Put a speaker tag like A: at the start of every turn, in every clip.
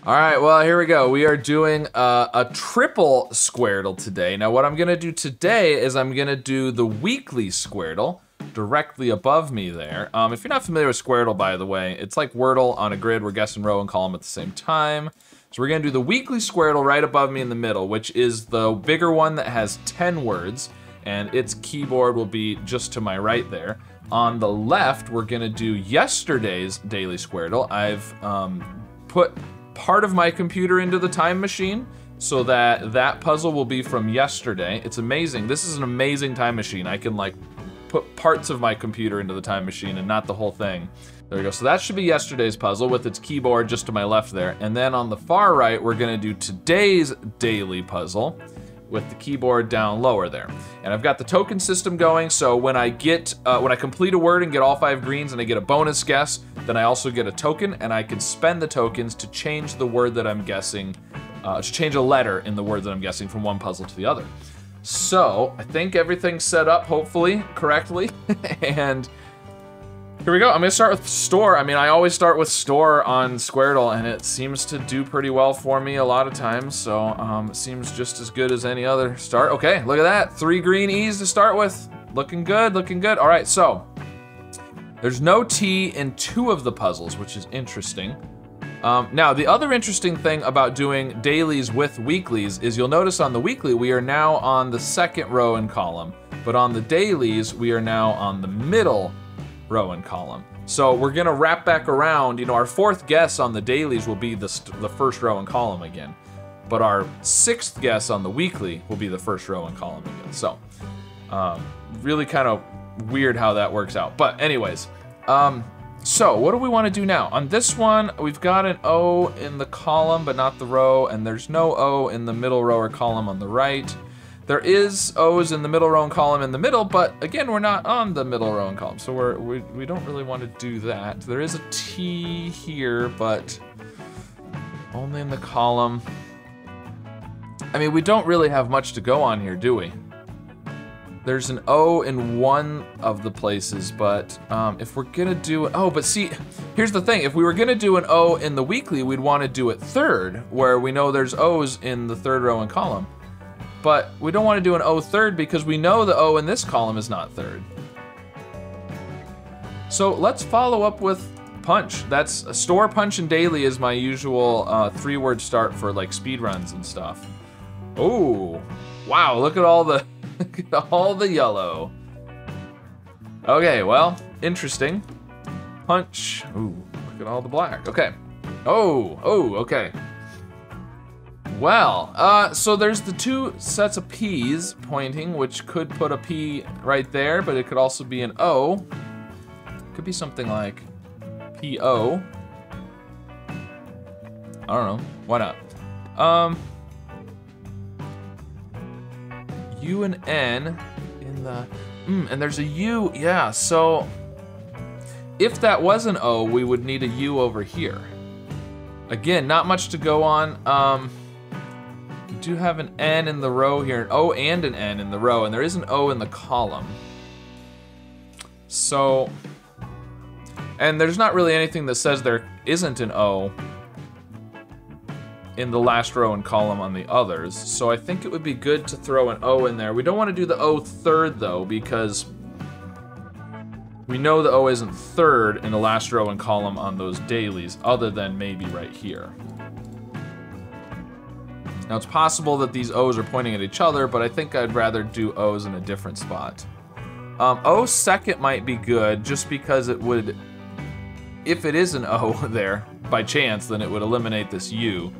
A: All right, well, here we go. We are doing a triple squardle today. Now, what I'm gonna do today is I'm gonna do the weekly squardle directly above me there. If you're not familiar with squardle, by the way, it's like Wordle on a grid. We're guessing row and column at the same time. So we're gonna do the weekly squardle right above me in the middle, which is the bigger one that has 10 words, and its keyboard will be just to my right there. On the left, we're gonna do yesterday's daily squardle. I've put part of my computer into the time machine so that puzzle will be from yesterday. It's amazing. This is an amazing time machine. I can like put parts of my computer into the time machine and not the whole thing. There we go. So that should be yesterday's puzzle with its keyboard just to my left there. And then on the far right, we're gonna do today's daily puzzle with the keyboard down lower there. And I've got the token system going, so when I complete a word and get all 5 greens and I get a bonus guess, then I also get a token, and I can spend the tokens to change the word that I'm guessing, to change a letter in the word that I'm guessing from one puzzle to the other. So, I think everything's set up, hopefully, correctly, and here we go. I'm gonna start with store. I mean, I always start with store on Squardle, and it seems to do pretty well for me a lot of times, so it seems just as good as any other start. Okay, look at that. 3 green E's to start with. Looking good, looking good. All right, so there's no T in 2 of the puzzles, which is interesting. Now, the other interesting thing about doing dailies with weeklies is you'll notice on the weekly, we are now on the second row and column, but on the dailies, we are now on the middle row and column. So we're gonna wrap back around. You know, our 4th guess on the dailies will be the first row and column again, but our 6th guess on the weekly will be the first row and column again. So really kind of weird how that works out. But anyways, so what do we want to do now? On this one, we've got an O in the column, but not the row, and there's no O in the middle row or column on the right. There is O's in the middle row and column in the middle, but again, we're not on the middle row and column, so we don't really want to do that. There is a T here, but only in the column. I mean, we don't really have much to go on here, do we? There's an O in one of the places, but if we're gonna do it, oh, but see, here's the thing. If we were gonna do an O in the weekly, we'd want to do it third, where we know there's O's in the third row and column. But we don't want to do an O third because we know the O in this column is not third. So let's follow up with punch. That's store, punch, and daily is my usual 3-word start for like speed runs and stuff. Oh, wow, look at all the yellow. Okay, well, interesting. Punch. Ooh, look at all the black. Okay. Oh, okay. Well, so there's the 2 sets of P's pointing, which could put a P right there, but it could also be an O. Could be something like P-O. I don't know, why not? U and N in the, and there's a U, yeah, so if that was an O, we would need a U over here. Again, not much to go on. We do have an N in the row here, an O and an N in the row, and there is an O in the column. So, and there's not really anything that says there isn't an O in the last row and column on the others, so I think it would be good to throw an O in there. We don't want to do the O third though, because we know the O isn't third in the last row and column on those dailies, other than maybe right here. Now it's possible that these O's are pointing at each other, but I think I'd rather do O's in a different spot. O second might be good, just because it would, if it is an O there, by chance, then it would eliminate this U.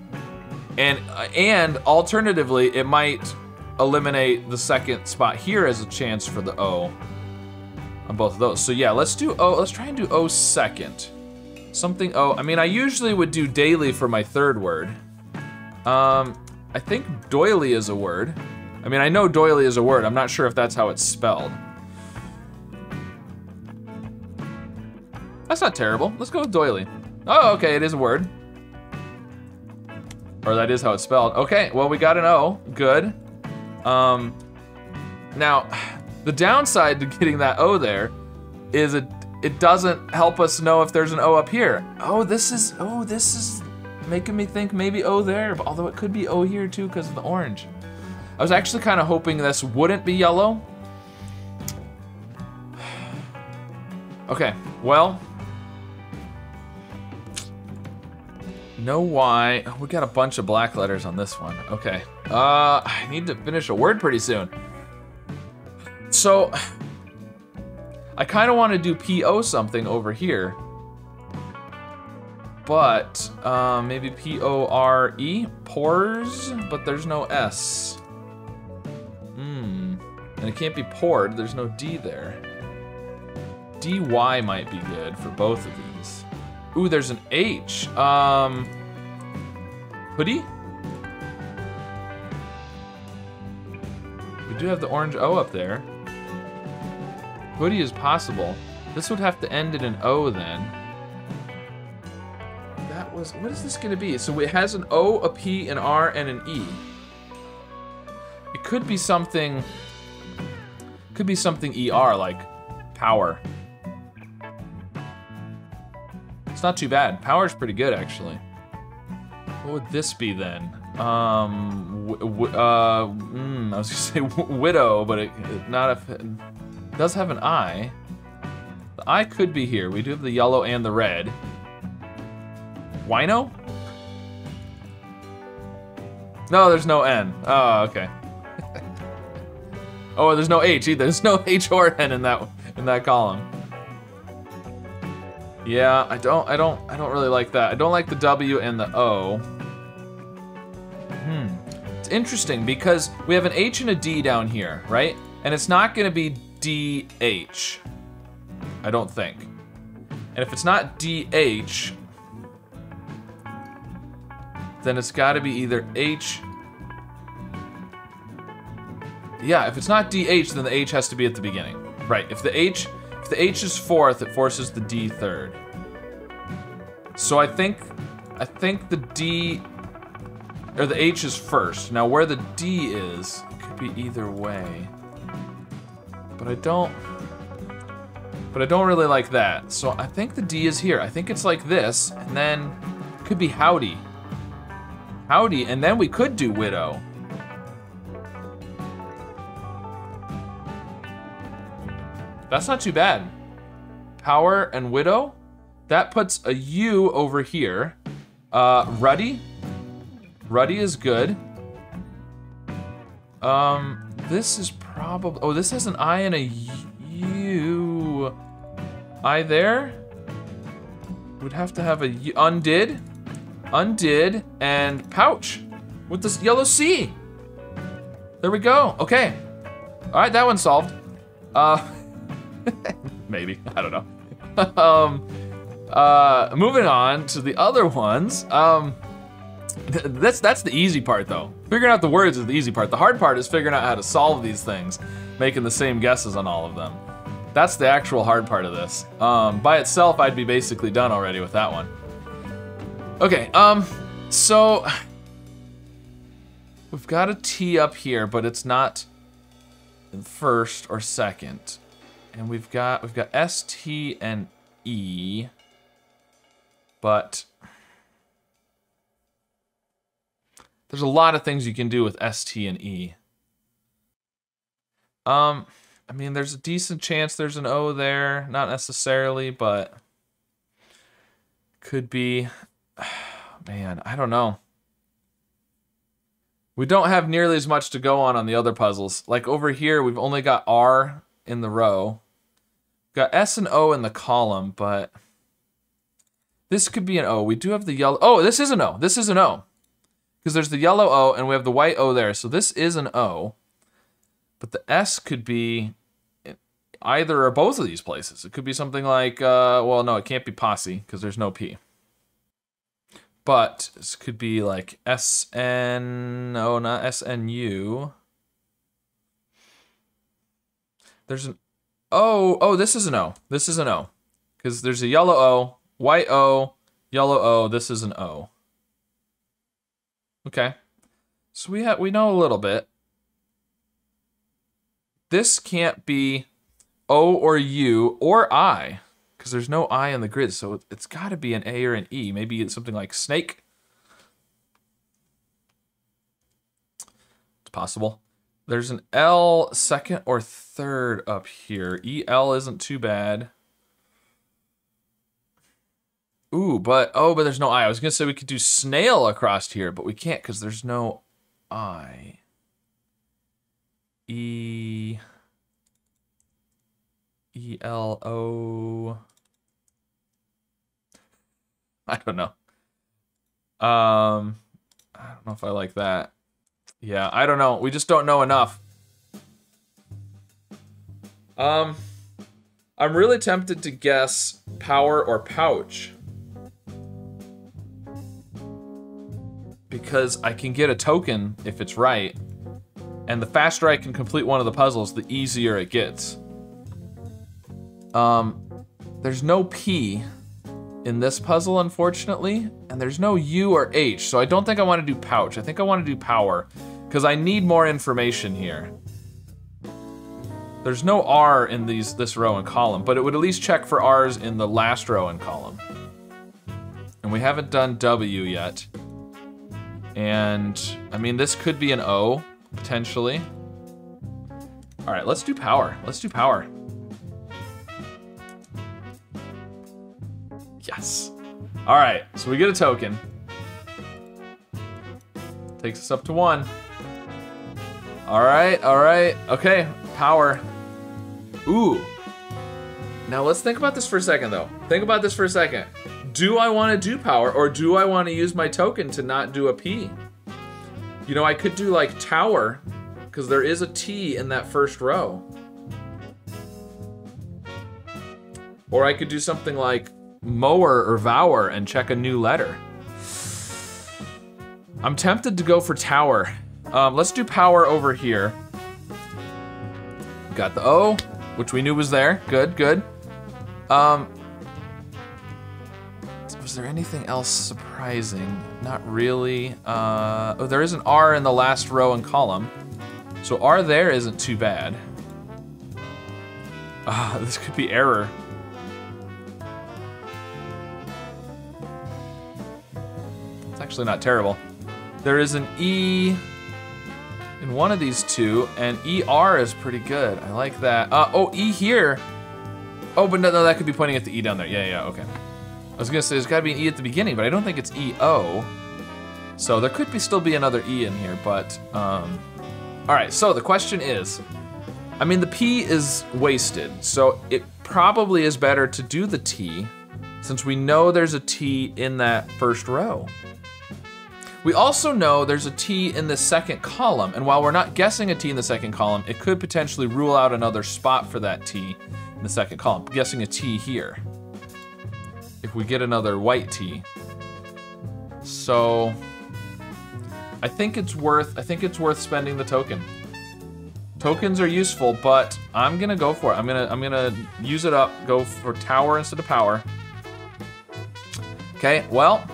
A: And alternatively, it might eliminate the second spot here as a chance for the O on both of those. So yeah, let's do O, let's try and do O second. Something O, I mean, I usually would do daily for my 3rd word. I think doily is a word. I mean, I know doily is a word. I'm not sure if that's how it's spelled. That's not terrible. Let's go with doily. Oh, okay, it is a word. Or that is how it's spelled. Okay, well, we got an O, good. Now, the downside to getting that O there is it doesn't help us know if there's an O up here. Oh, this is making me think maybe O there, but although it could be O here too because of the orange. I was actually kind of hoping this wouldn't be yellow. Okay, well. No Y. Oh, we got a bunch of black letters on this one. Okay. I need to finish a word pretty soon. So, I kind of want to do P-O something over here. But, maybe P-O-R-E? Pores? But there's no S. And it can't be poured, there's no D there. D-Y might be good for both of these. Ooh, there's an H. Hoodie? We do have the orange O up there. Hoodie is possible. This would have to end in an O then. That was, what is this gonna be? So it has an O, a P, an R, and an E. It could be something ER, like power. It's not too bad. Power's pretty good, actually. What would this be then? I was gonna say widow, but it does have an I. The I could be here. We do have the yellow and the red. Wino? No, there's no N. Oh, okay. Oh, there's no H either. There's no H or N in that column. Yeah, I don't really like that. I don't like the W and the O. It's interesting because we have an H and a D down here, right? And it's not gonna be DH, I don't think. And if it's not DH, then it's gotta be either H. Yeah, if it's not DH, then the H has to be at the beginning. Right, if the H is fourth, it forces the D third. So I think the D, or the H is first. Now where the D is, it could be either way. But I don't really like that. So I think the D is here. I think it's like this, and then it could be howdy. Howdy, and then we could do widow. That's not too bad. Power and widow. That puts a U over here. Ruddy. Ruddy is good. This is probably, oh, this has an I and a U. I there? Would have to have a U. Undid, and pouch with this yellow C. There we go, okay. All right, that one's solved. Maybe, I don't know. Moving on to the other ones. That's the easy part though. Figuring out the words is the easy part. The hard part is figuring out how to solve these things, making the same guesses on all of them. That's the actual hard part of this. By itself, I'd be basically done already with that one. Okay, so we've got a T up here, but it's not first or second. And we've got S, T, and E, but there's a lot of things you can do with S, T, and E. I mean, there's a decent chance there's an O there, not necessarily, but could be. Man, I don't know. We don't have nearly as much to go on the other puzzles. Like over here, we've only got R in the row. Got S and O in the column, but this could be an O. We do have the yellow. Oh, this is an O. This is an O. Because there's the yellow O and we have the white O there. So this is an O. But the S could be either or both of these places. It could be something like, well, no, it can't be posse because there's no P. But this could be like SN, oh, not SNU. There's an O, this is an O. This is an O. Because there's a yellow O, white O, yellow O, this is an O. Okay. So we know a little bit. This can't be O or U or I, because there's no I in the grid, so it's got to be an A or an E. Maybe it's something like snake. It's possible. There's an L second or third up here. EL isn't too bad. Ooh, but there's no I. I was gonna say we could do snail across here, but we can't because there's no I. ELO. I don't know. I don't know if I like that. Yeah, I don't know. We just don't know enough. I'm really tempted to guess power or pouch. Because I can get a token if it's right. And the faster I can complete one of the puzzles, the easier it gets. There's no P in this puzzle, unfortunately, and there's no U or H, so I don't think I want to do pouch. I think I want to do power, because I need more information here. There's no R in this row and column, but it would at least check for R's in the last row and column. And we haven't done W yet. And, I mean, this could be an O, potentially. All right, let's do power. Let's do power. Yes. All right, so we get a token. Takes us up to 1. All right, okay, power. Ooh. Now let's think about this for a second, though. Think about this for a second. Do I want to do power, or do I want to use my token to not do a P? You know, I could do like tower, because there is a T in that first row. Or I could do something like mower or vower and check a new letter. I'm tempted to go for tower. Let's do power over here. Got the O, which we knew was there. Good, good. Was there anything else surprising? Not really. Oh, there is an R in the last row and column. So R there isn't too bad. This could be error. It's actually not terrible. There is an E in one of these two, and ER is pretty good. I like that. Oh, E here. Oh, but no, that could be pointing at the E down there. Yeah, okay. I was gonna say there's gotta be an E at the beginning, but I don't think it's EO. So there could still be another E in here, but, all right, so the question is, I mean, the P is wasted, so it probably is better to do the T, since we know there's a T in that first row. We also know there's a T in the second column, and while we're not guessing a T in the second column, it could potentially rule out another spot for that T in the second column. I'm guessing a T here. If we get another white T. So I think it's worth spending the token. Tokens are useful, but I'm gonna go for it. I'm gonna use it up, go for tower instead of power. Okay, well,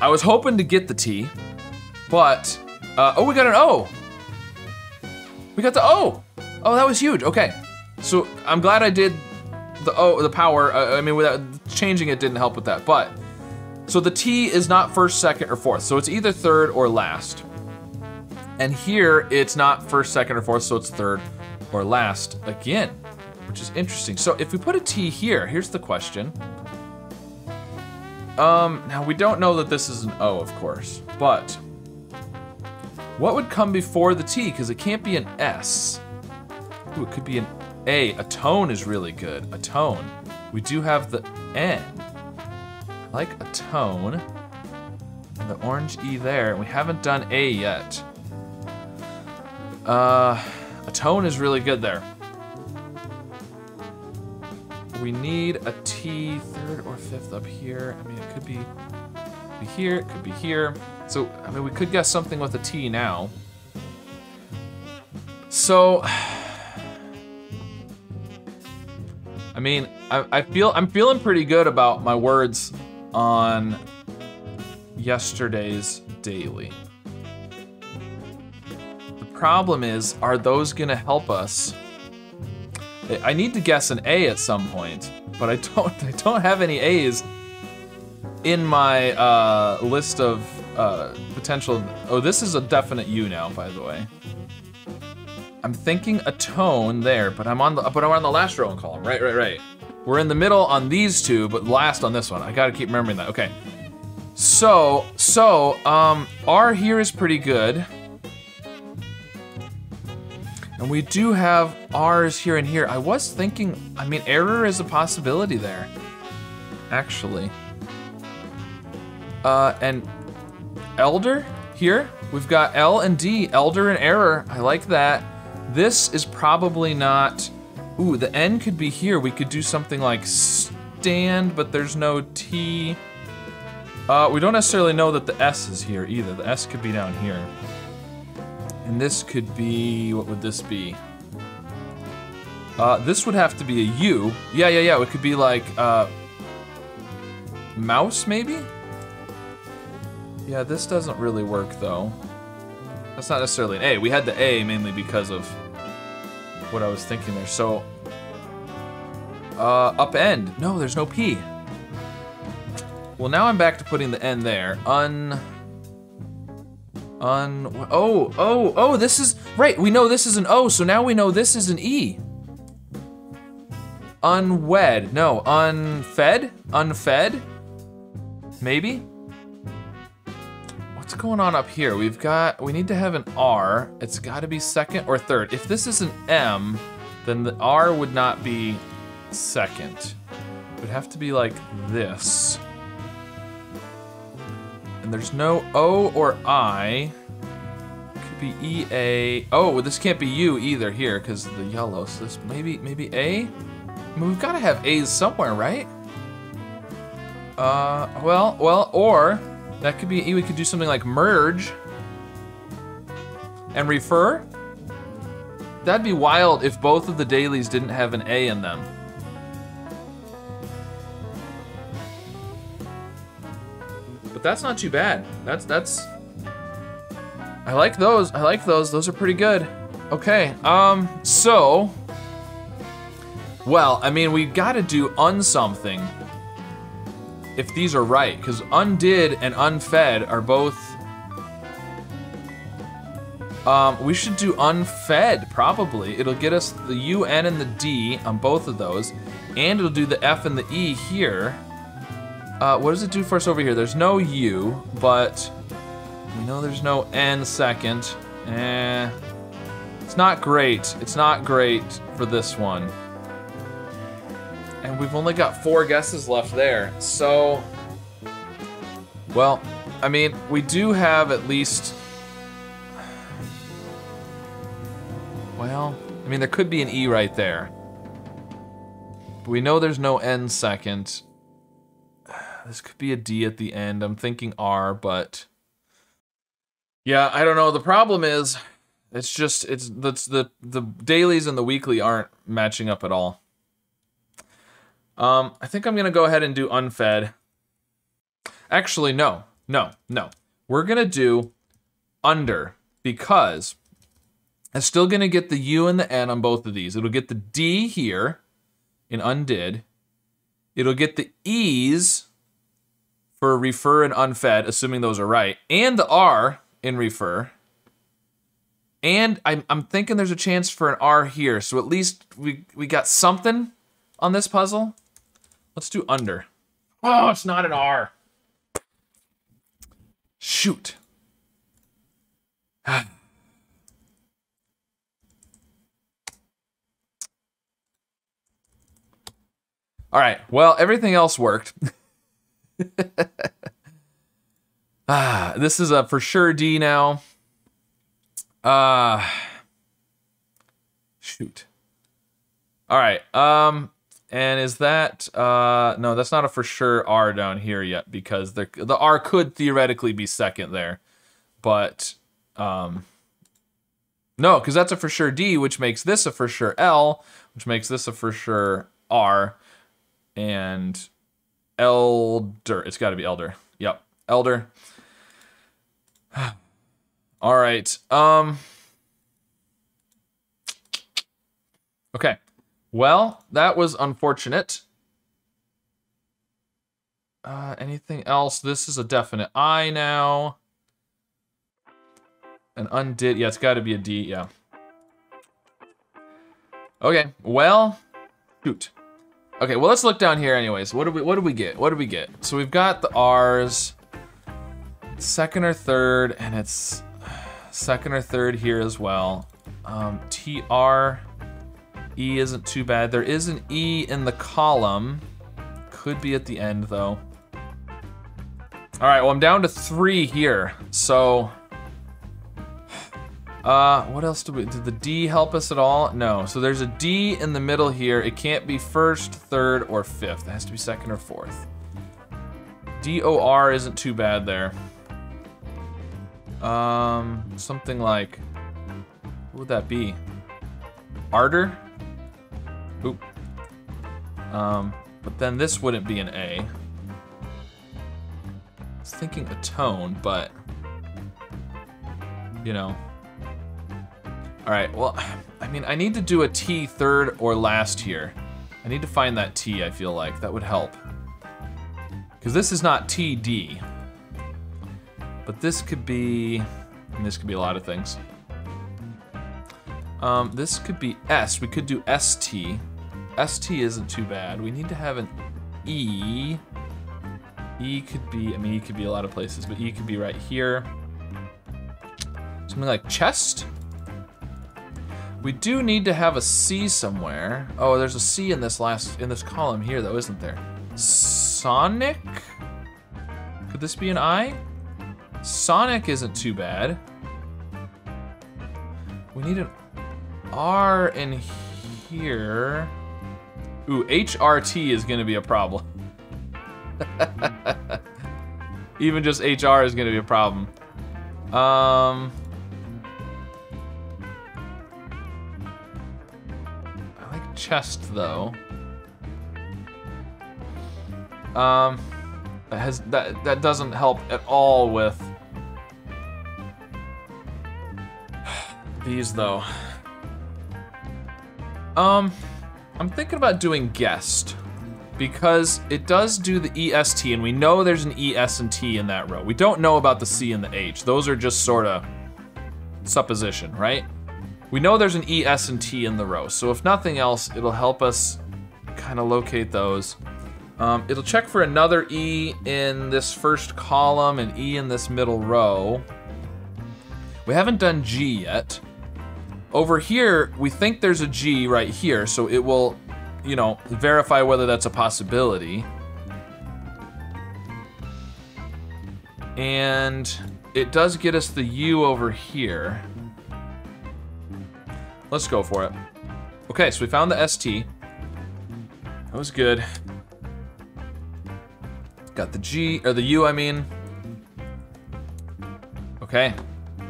A: I was hoping to get the T, but oh, we got an O. We got the O. Oh, that was huge. Okay, so I'm glad I did the power. I mean, without changing it didn't help with that, but so the T is not first, second, or fourth, so it's either third or last. And here it's not first, second, or fourth, so it's third or last again, which is interesting. So if we put a T here, here's the question. Now we don't know that this is an O, of course, but what would come before the T? Because it can't be an S. Ooh, it could be an A. A tone is really good. A tone. We do have the N. I like a tone. And the orange E there. And we haven't done A yet. A tone is really good there. We need a T third or fifth up here. I mean, it could be here. It could be here. So, I mean, we could guess something with a T now. So, I mean, I'm feeling pretty good about my words on yesterday's daily. The problem is, are those gonna help us? I need to guess an A at some point, but I don't have any A's in my list of potential. Oh, this is a definite U now, by the way. I'm thinking a tone there, but I'm on the last row and column. Right. We're in the middle on these two, but last on this one. I gotta keep remembering that. Okay. So, R here is pretty good. And we do have R's here and here. I was thinking, I mean, error is a possibility there, actually. And elder here, we've got L and D, elder and error. I like that. This is probably not, ooh, the N could be here. We could do something like stand, but there's no T. We don't necessarily know that the S is here either. The S could be down here. And this could be, what would this be? This would have to be a U. Yeah, it could be like, mouse maybe? Yeah, this doesn't really work though. That's not necessarily an A. We had the A mainly because of what I was thinking there. So, upend. No, there's no P. Well, now I'm back to putting the N there. Oh, this is, right, we know this is an O, so now we know this is an E. Unwed, no, unfed? Unfed? Maybe? What's going on up here? We need to have an R. It's gotta be second or third. If this is an M, then the R would not be second. It would have to be like this. And there's no O or I. Could be EA. Oh, this can't be U either here because of the yellow. So this maybe A? I mean, we've got to have A's somewhere, right? Well, or that could be E. We could do something like merge and refer. That'd be wild if both of the dailies didn't have an A in them. But that's not too bad. That's. I like those. Those are pretty good. Okay. So. Well, I mean, we got to do unsomething if these are right, because undid and unfed are both. We should do unfed probably. It'll get us the U, N, and the D on both of those, and it'll do the F and the E here. What does it do for us over here? There's no U, but we know there's no N second. It's not great. It's not great for this one. And we've only got 4 guesses left there. So, well, I mean, we do have at least, well, I mean, there could be an E right there. But we know there's no N second. This could be a D at the end. I'm thinking R, but yeah, I don't know. The problem is, the dailies and the weekly aren't matching up at all. I think I'm gonna go ahead and do unfed. Actually, no. We're gonna do under because it's still gonna get the U and the N on both of these. It'll get the D here in undid. It'll get the E's for refer and unfed, assuming those are right, and the R in refer. And I'm thinking there's a chance for an R here, so at least we got something on this puzzle. Let's do under. Oh, it's not an R. Shoot. All right, well, everything else worked. This is a for sure D now. Shoot. All right, and is that, no, that's not a for sure R down here yet because the R could theoretically be second there, but, no, because that's a for sure D, which makes this a for sure L, which makes this a for sure R, and elder, it's gotta be elder, yep, elder. All right, okay. Well, that was unfortunate. Anything else? This is a definite I now. An undid, yeah, it's gotta be a D, yeah. Okay, well, shoot. Okay, well, let's look down here anyways. What do we get? What do we get? So we've got the R's, second or third, and it's second or third here as well. TR, E isn't too bad. There is an E in the column. Could be at the end though. All right, well, I'm down to 3 here. So, what else did the D help us at all? No, so there's a D in the middle here. It can't be first, third, or fifth. It has to be second or fourth. DOR isn't too bad there. Something like, what would that be? Ardor? Oop. But then this wouldn't be an A. I was thinking atone, but, you know. All right, well, I mean, I need to do a T third or last here. I need to find that T, I feel like. That would help. Because this is not TD. But this could be, and this could be a lot of things. This could be S. We could do ST. ST isn't too bad. We need to have an E. E could be, I mean, E could be a lot of places, but E could be right here. Something like chest. We do need to have a C somewhere. Oh, there's a C in this column here though, isn't there? Sonic? Could this be an I? Sonic isn't too bad. We need an R in here. Ooh, HRT is gonna be a problem. Even just HR is gonna be a problem. I like chest though. That doesn't help at all with these though. I'm thinking about doing guest because it does do the EST and we know there's an ES and T in that row. We don't know about the C and the H. Those are just sort of supposition, right? We know there's an ES and T in the row. So if nothing else, it'll help us kind of locate those. It'll check for another E in this first column and E in this middle row. We haven't done G yet. Over here, we think there's a G right here, so it will, you know, verify whether that's a possibility. And it does get us the U over here. Let's go for it. Okay, so we found the ST. That was good. Got the G, or the U, I mean. Okay.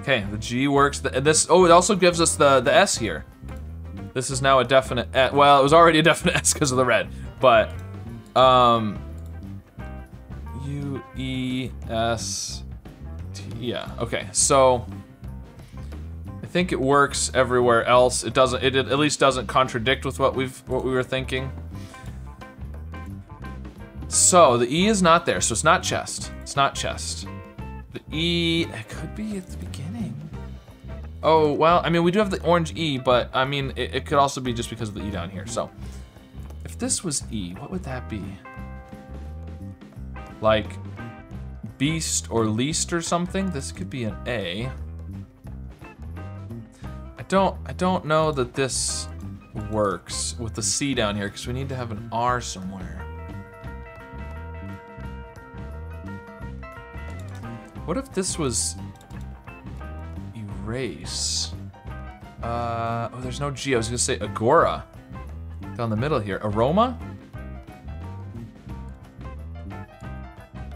A: Okay, the G works. Oh, it also gives us the S here. This is now a definite, well, it was already a definite S because of the red, but, U, E, S, T, yeah, okay, so, I think it works everywhere else. It doesn't, it at least doesn't contradict with what we were thinking. So, the E is not there, so it's not chest. It's not chest. The E, it could be at the beginning. Oh, well, I mean, we do have the orange E, but I mean, it could also be just because of the E down here. So, if this was E, what would that be? Like, beast or least or something? This could be an A. I don't know that this works with the C down here because we need to have an R somewhere. What if this was erase? Oh, there's no G. I was gonna say agora. Down the middle here. Aroma?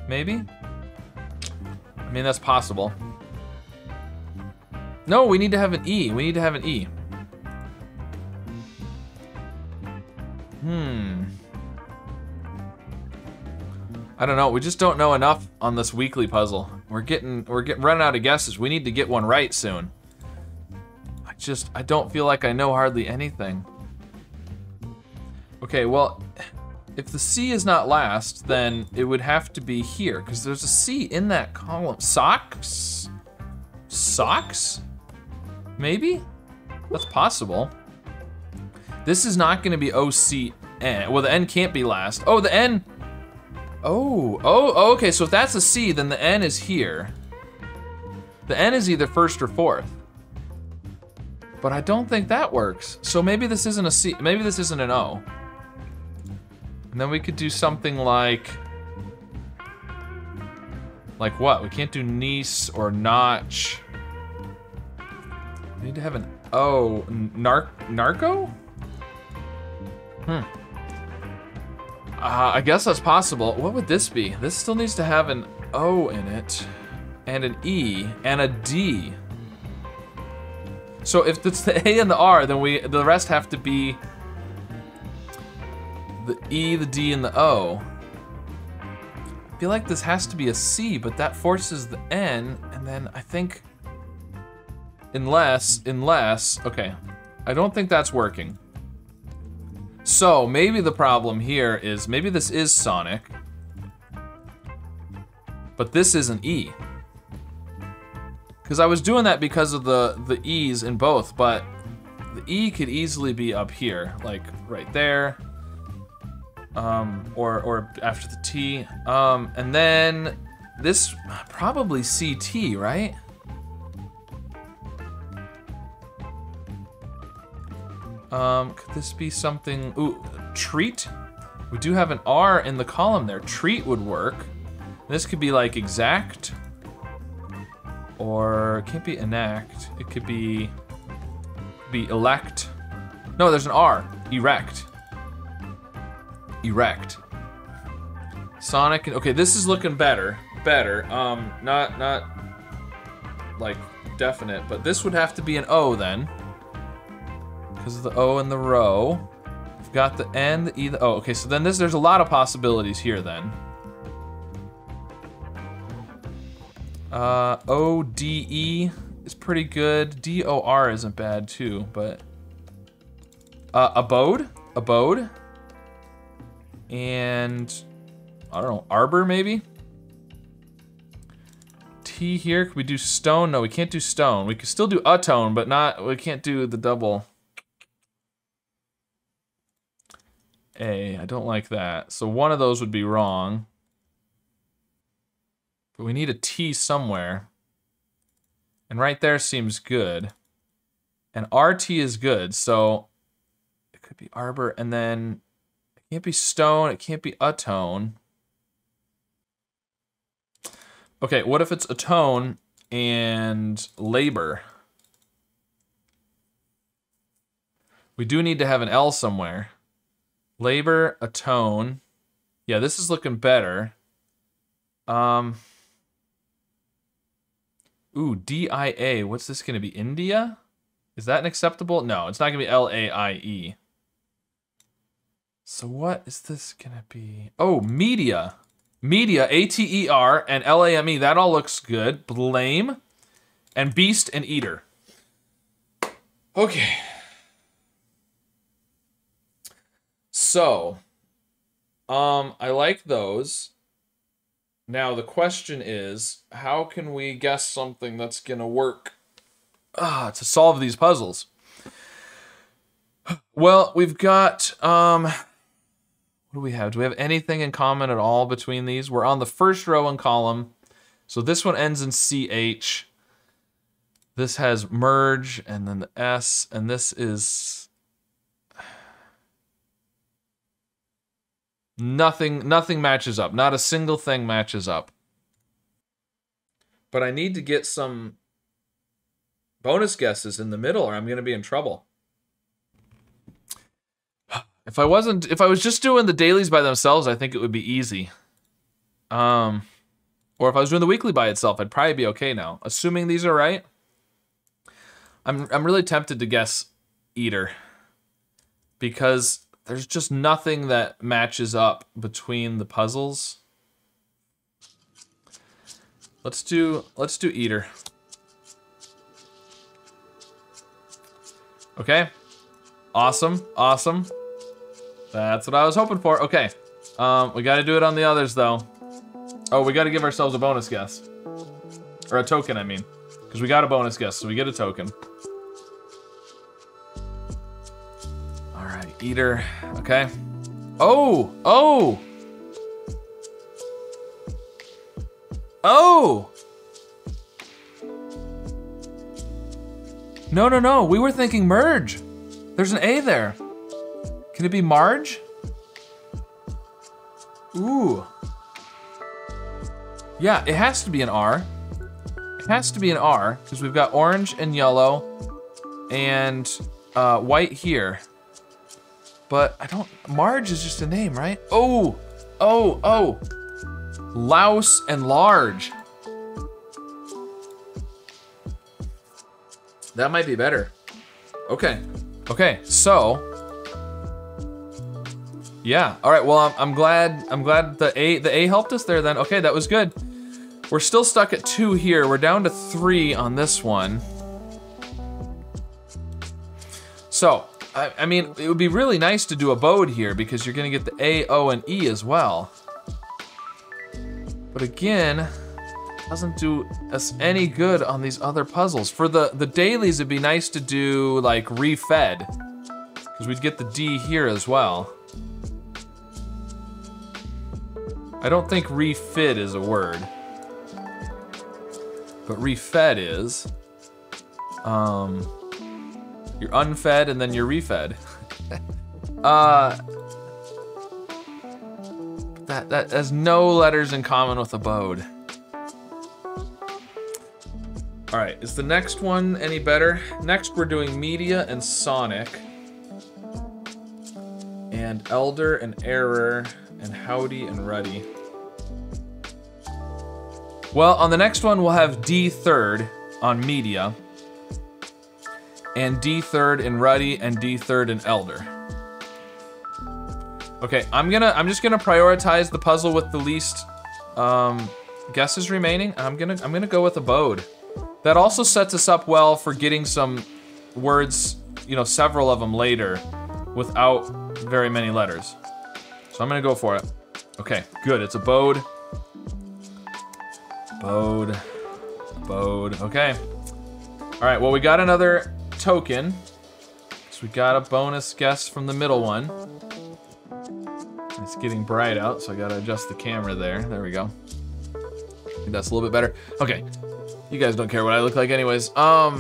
A: Maybe? I mean, that's possible. No, we need to have an E. We need to have an E. I don't know, we just don't know enough on this weekly puzzle. We're getting running out of guesses. We need to get one right soon. I don't feel like I know hardly anything. Okay, well, if the C is not last, then it would have to be here, because there's a C in that column. Socks? Socks? Maybe? That's possible. This is not gonna be OCN. Well, the N can't be last. Oh, the N. Oh, okay, so if that's a C, then the N is here. The N is either first or fourth. But I don't think that works. So maybe this isn't a C, maybe this isn't an O. And then we could do something like what? We can't do niece or notch. We need to have an O. Narco? I guess that's possible. What would this be? This still needs to have an O in it, and an E, and a D. So if it's the A and the R, then the rest have to be the E, the D, and the O. I feel like this has to be a C, but that forces the N, and then I think, unless, okay, I don't think that's working. So maybe the problem here is, maybe this is Sonic, but this isn't E. Because I was doing that because of the E's in both, but the E could easily be up here, like right there, or after the T, and then this probably CT, right? Could this be something? Ooh, treat. We do have an R in the column there. Treat would work. This could be like exact. Or it can't be enact. It could be elect. No, there's an R. Erect. Erect. Sonic. Okay, this is looking better. Not like definite, but this would have to be an O then, because of the O in the row. We've got the N, the E, the O. Okay, so then there's a lot of possibilities here then. O-D-E is pretty good. D-O-R isn't bad too, but abode? And I don't know, arbor maybe? T here, can we do stone? No, we can't do stone. We could still do a tone, but we can't do the double A. I don't like that. So one of those would be wrong. But we need a T somewhere. And right there seems good. And RT is good, so it could be arbor, and then it can't be stone, it can't be a tone. Okay, what if it's a tone and labor? We do need to have an L somewhere. Labor, a tone. Yeah, this is looking better. Ooh, D-I-A, what's this gonna be, India? Is that an acceptable? No, it's not gonna be L-A-I-E. So what is this gonna be? Oh, media. Media, A-T-E-R, and L-A-M-E, that all looks good. Blame, and beast and eater. Okay. So, I like those. Now the question is, how can we guess something that's gonna work to solve these puzzles? Well, we've got, what do we have? Do we have anything in common at all between these? We're on the first row and column. So this one ends in CH. This has merge and then the S, and this is nothing matches up. Not a single thing matches up. But I need to get some bonus guesses in the middle or I'm going to be in trouble. If I was just doing the dailies by themselves, I think it would be easy. Or if I was doing the weekly by itself, I'd probably be okay now. Assuming these are right. I'm really tempted to guess eater. Because there's just nothing that matches up between the puzzles. Let's do eater. Okay. Awesome. That's what I was hoping for. Okay. We gotta do it on the others though. Oh, we gotta give ourselves a bonus guess. Or a token, I mean. Because because we got a bonus guess, so we get a token. All right, eater, okay. Oh, oh! Oh! No, no, no, we were thinking merge. There's an A there. Can it be Marge? Ooh. Yeah, it has to be an R. It has to be an R, because we've got orange and yellow and white here. But I don't, Marge is just a name, right? Oh, oh, oh. Louse and large. That might be better. Okay, okay, so. Yeah, all right, well, I'm glad the A helped us there then. Okay, that was good. We're still stuck at 2 here. We're down to 3 on this one. So, I mean, it would be really nice to do a bode here because you're gonna get the A, O, and E as well. But again, doesn't do us any good on these other puzzles. For the dailies, it'd be nice to do like refed, because we'd get the D here as well. I don't think refid is a word, but refed is. You're unfed and then you're refed. That has no letters in common with a bode. All right, is the next one any better? Next we're doing media and Sonic. And Elder and Error and Howdy and Ruddy. Well, on the next one we'll have D third on media. And D third in Ruddy and D third in Elder. Okay, I'm just gonna prioritize the puzzle with the least guesses remaining. I'm gonna go with a bode. That also sets us up well for getting some words, you know, several of them later without very many letters. So I'm gonna go for it. Okay, good, it's a bode. Bode, bode, okay. All right, well, we got another token. So we got a bonus guess from the middle one. It's getting bright out, so I gotta adjust the camera there. There we go. I think that's a little bit better. Okay, you guys don't care what I look like anyways. All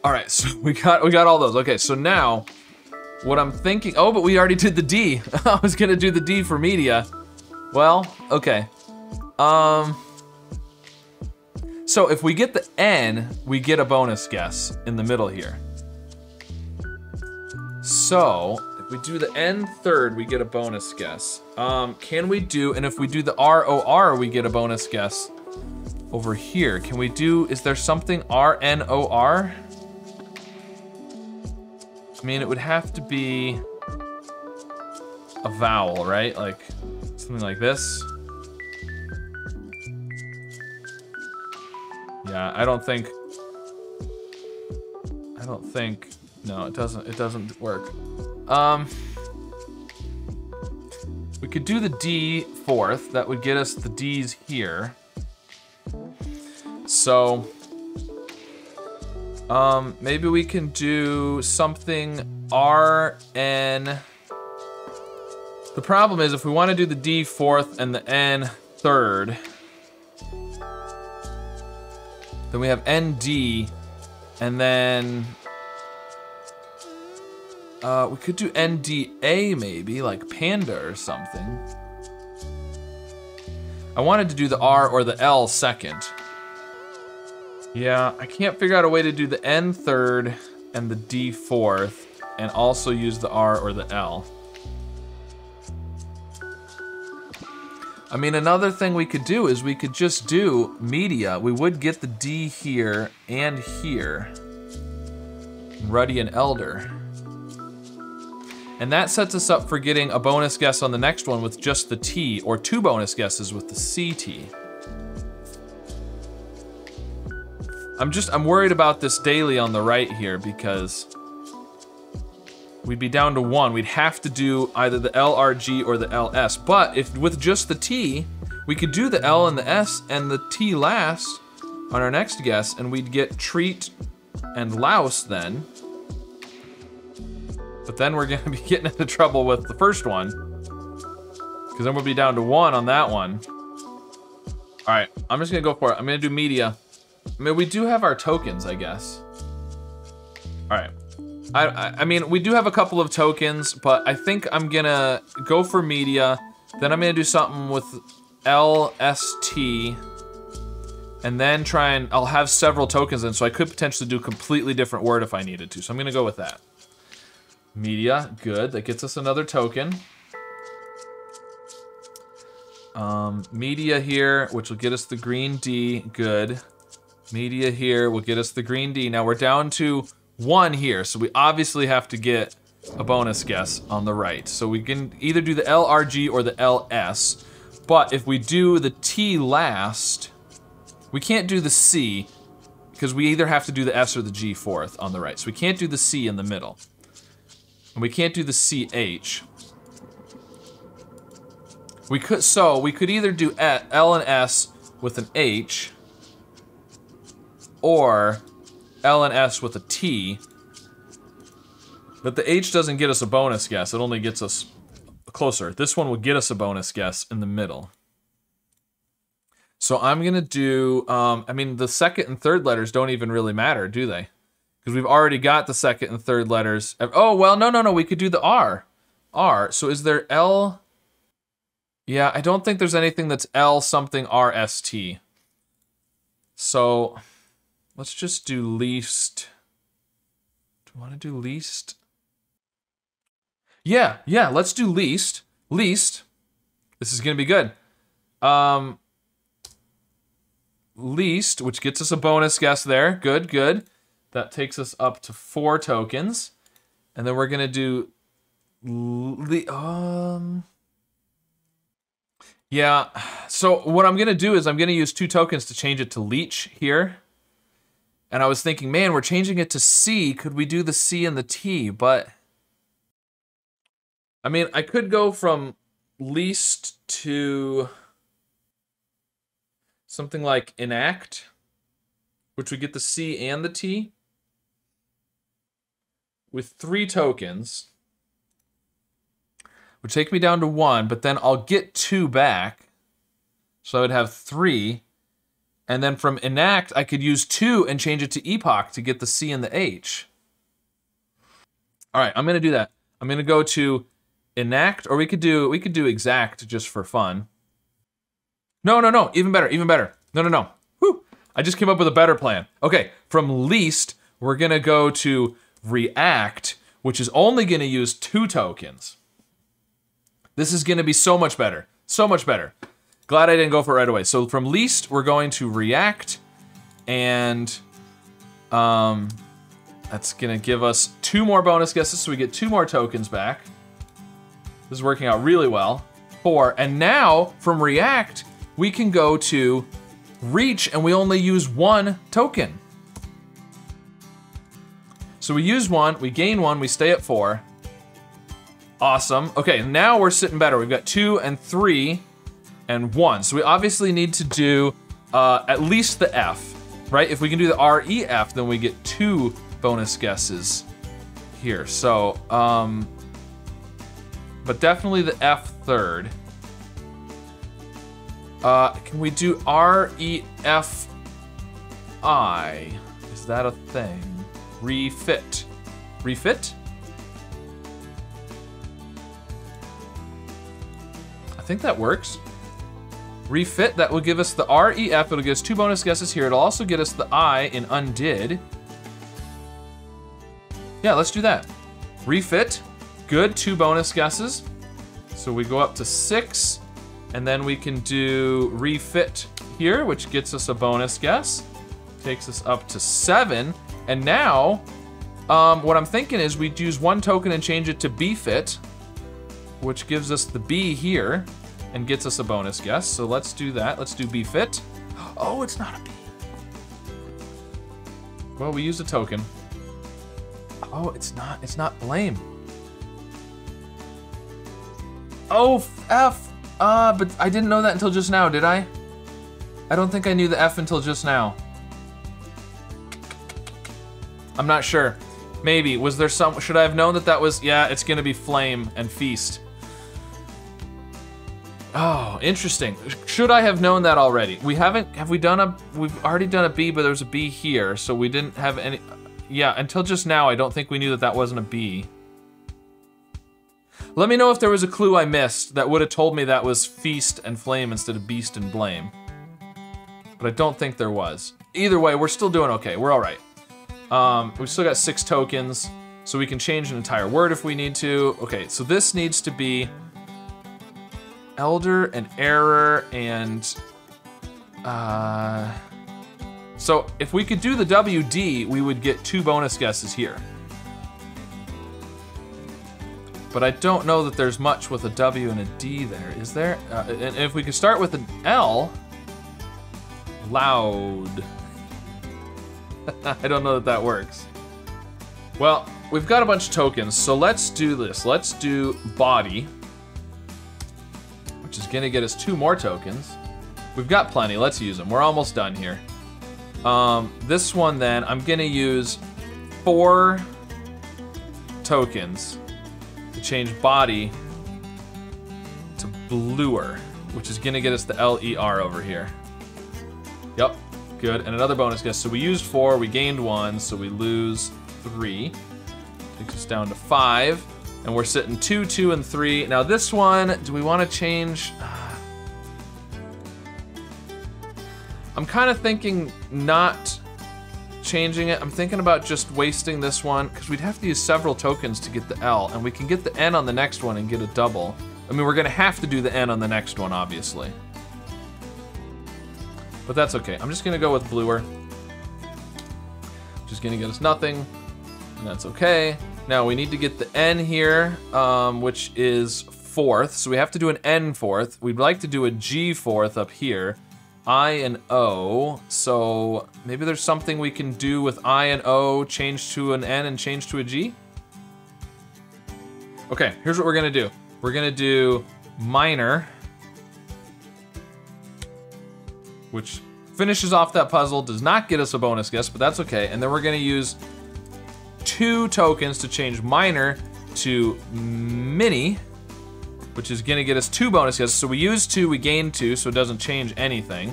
A: right, so we got all those. Okay, so now, what I'm thinking, oh, but we already did the D. I was gonna do the D for media. Well, okay. So if we get the N, we get a bonus guess in the middle here. So, if we do the N third, we get a bonus guess. Can we do, and if we do the ROR, we get a bonus guess over here. Can we do, is there something RNOR? I mean, it would have to be a vowel, right? Like, something like this. Yeah, I don't think, no, it doesn't work. We could do the D fourth, that would get us the D's here. So, maybe we can do something RN. The problem is if we want to do the D fourth and the N third, then we have ND, and then we could do NDA maybe, like panda or something. I wanted to do the R or the L second. Yeah, I can't figure out a way to do the N third and the D fourth and also use the R or the L. I mean, another thing we could do is we could just do media. We would get the D here and here. Ruddy and Elder. And that sets us up for getting a bonus guess on the next one with just the T, or 2 bonus guesses with the CT. I'm worried about this daily on the right here because we'd be down to 1. We'd have to do either the LRG or the LS. But if with just the T, we could do the L and the S and the T last, on our next guess, and we'd get treat and louse then. But then we're gonna be getting into trouble with the first one, because then we'll be down to 1 on that one. All right, I'm just gonna go for it. I'm gonna do media. I mean, we do have our tokens, I guess. All right. I mean, we do have a couple of tokens, but I think I'm gonna go for media. Then I'm gonna do something with LST, and then try and, I'll have several tokens in, so I could potentially do a completely different word if I needed to. So I'm gonna go with that. Media, good, that gets us another token. Media here, which will get us the green D, good. Media here will get us the green D. Now we're down to 1 here, so we obviously have to get a bonus guess on the right. So we can either do the LRG or the LS, but if we do the T last, we can't do the C, because we either have to do the S or the G fourth on the right. So we can't do the C in the middle. And we can't do the CH. We could either do L and S with an H, or L and S with a T. But the H doesn't get us a bonus guess, it only gets us closer. This one will get us a bonus guess in the middle. So I'm gonna do, I mean, the second and third letters don't even really matter, do they? Because we've already got the second and third letters. Oh, well, no, we could do the R. R, so is there L? Yeah, I don't think there's anything that's L something RST. So, let's just do least. Do I want to do least? Yeah, let's do least. Least. This is gonna be good. Least, which gets us a bonus guess there. Good, good. That takes us up to 4 tokens. And then we're gonna do yeah, so what I'm gonna do is I'm gonna use 2 tokens to change it to leech here. And I was thinking, man, we're changing it to C. Could we do the C and the T? But I mean, I could go from least to something like enact, which would get the C and the T with 3 tokens, which take me down to 1, but then I'll get 2 back. So I would have 3. And then from enact, I could use 2 and change it to epoch to get the C and the H. All right, I'm gonna do that. I'm gonna go to enact, or we could do exact just for fun. No, even better. No. Whew. I just came up with a better plan. Okay, from least, we're gonna go to react, which is only gonna use 2 tokens. This is gonna be so much better, so much better. Glad I didn't go for it right away. So from least, we're going to react, and that's gonna give us 2 more bonus guesses, so we get 2 more tokens back. This is working out really well. 4, and now from react, we can go to reach, and we only use 1 token. So we use 1, we gain 1, we stay at 4. Awesome. Okay, now we're sitting better. We've got 2 and 3 and 1. So we obviously need to do at least the F, right? If we can do the REF, then we get 2 bonus guesses here. So, but definitely the F third. Can we do REFI? Is that a thing? Refit. Refit? I think that works. Refit, that will give us the REF. It'll give us 2 bonus guesses here. It'll also get us the I in undid. Yeah, let's do that. Refit, good, 2 bonus guesses. So we go up to 6, and then we can do refit here, which gets us a bonus guess. Takes us up to 7, and now, what I'm thinking is we'd use 1 token and change it to befit, which gives us the B here, and gets us a bonus guess. So let's do that. Let's do befit. Oh, it's not a B. Well, we used a token. Oh, it's not blame. Oh, F. But I didn't know that until just now, did I? I don't think I knew the F until just now. I'm not sure. Maybe. Was there some... Should I have known that that was... Yeah, it's gonna be flame and feast. Oh, interesting. Should I have known that already? We haven't... Have we done a... We've already done a B, but there's a B here, so we didn't have any... Yeah, until just now, I don't think we knew that that wasn't a B. Let me know if there was a clue I missed that would have told me that was feast and flame instead of beast and blame. But I don't think there was. Either way, we're still doing okay. We're all right. We've still got 6 tokens, so we can change an entire word if we need to. Okay, so this needs to be elder and error and so if we could do the WD, we would get 2 bonus guesses here. But I don't know that there's much with a W and a D there, is there? And if we could start with an L, loud. I don't know that that works. Well, we've got a bunch of tokens, so let's do this. Let's do body, which is gonna get us 2 more tokens. We've got plenty, let's use them. We're almost done here. This one then, I'm gonna use 4 tokens to change body to bluer, which is gonna get us the LER over here. Yep, good, and another bonus guess. So we used 4, we gained 1, so we lose 3. Takes us down to 5, and we're sitting 2, 2, and 3. Now this one, do we wanna change? I'm kind of thinking not changing it. I'm thinking about just wasting this one because we'd have to use several tokens to get the L, and we can get the N on the next one and get a double. I mean, we're gonna have to do the N on the next one, obviously. But that's okay. I'm just gonna go with bluer. Just gonna get us nothing, and that's okay. Now we need to get the N here, which is 4th, so we have to do an N 4th. We'd like to do a G 4th up here. I and O, so maybe there's something we can do with I and O, change to an N and change to a G? Okay, here's what we're gonna do. We're gonna do minor, which finishes off that puzzle, does not get us a bonus guess, but that's okay. And then we're gonna use 2 tokens to change minor to mini, which is gonna get us 2 bonus guesses. So we use 2, we gain 2, so it doesn't change anything.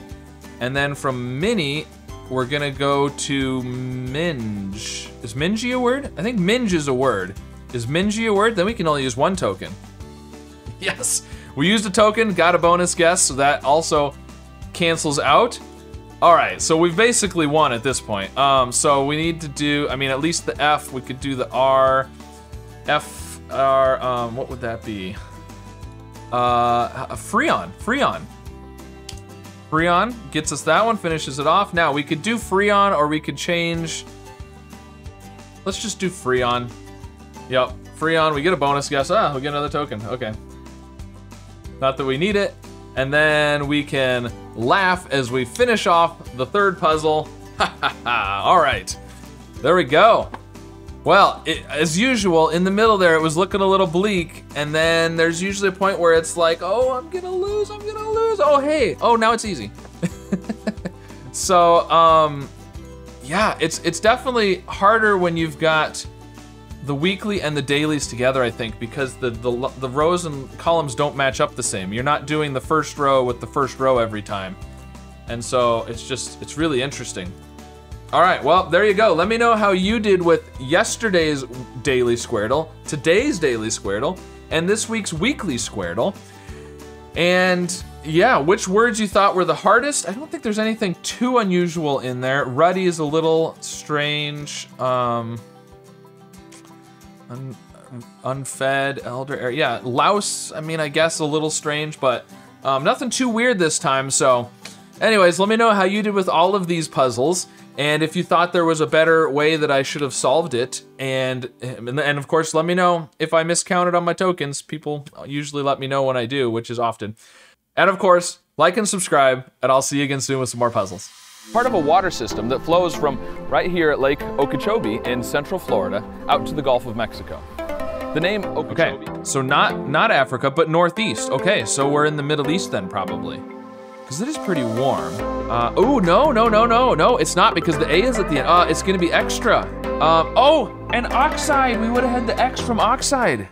A: And then from mini, we're gonna go to minge. Is mingy a word? I think minge is a word. Is mingy a word? Then we can only use 1 token. Yes, we used a token, got a bonus guess, so that also cancels out. All right, so we've basically won at this point. So we need to do, I mean, at least the F, we could do the R. F, R, what would that be? Freon. Freon gets us that one, finishes it off. Now we could do Freon or we could change. Let's just do Freon. Yep, Freon, we get a bonus guess. Ah, we get another token, okay. Not that we need it. And then we can laugh as we finish off the 3rd puzzle. Ha ha ha, all right. There we go. Well, as usual, in the middle there, it was looking a little bleak, and then there's usually a point where it's like, oh, I'm gonna lose. Oh, hey, oh, now it's easy. So, yeah, it's definitely harder when you've got the weekly and the dailies together, I think, because the rows and columns don't match up the same. You're not doing the first row with the first row every time. And so it's really interesting. All right, well, there you go. Let me know how you did with yesterday's daily Squirtle, today's daily Squirtle, and this week's weekly Squirtle. And yeah, which words you thought were the hardest? I don't think there's anything too unusual in there. Ruddy is a little strange. Unfed, elder, yeah, louse, I mean, I guess a little strange, but nothing too weird this time. So anyways, let me know how you did with all of these puzzles, and if you thought there was a better way that I should have solved it, and of course, let me know if I miscounted on my tokens. People usually let me know when I do, which is often. And of course, like and subscribe, and I'll see you again soon with some more puzzles. Part of a water system that flows from right here at Lake Okeechobee in Central Florida out to the Gulf of Mexico. The name Okeechobee. Okay, so not Africa, but Northeast. Okay, so we're in the Middle East then, probably. Because it is pretty warm. Oh, no, it's not, because the A is at the end. It's gonna be extra. Oh, and Oxide. We would have had the X from Oxide.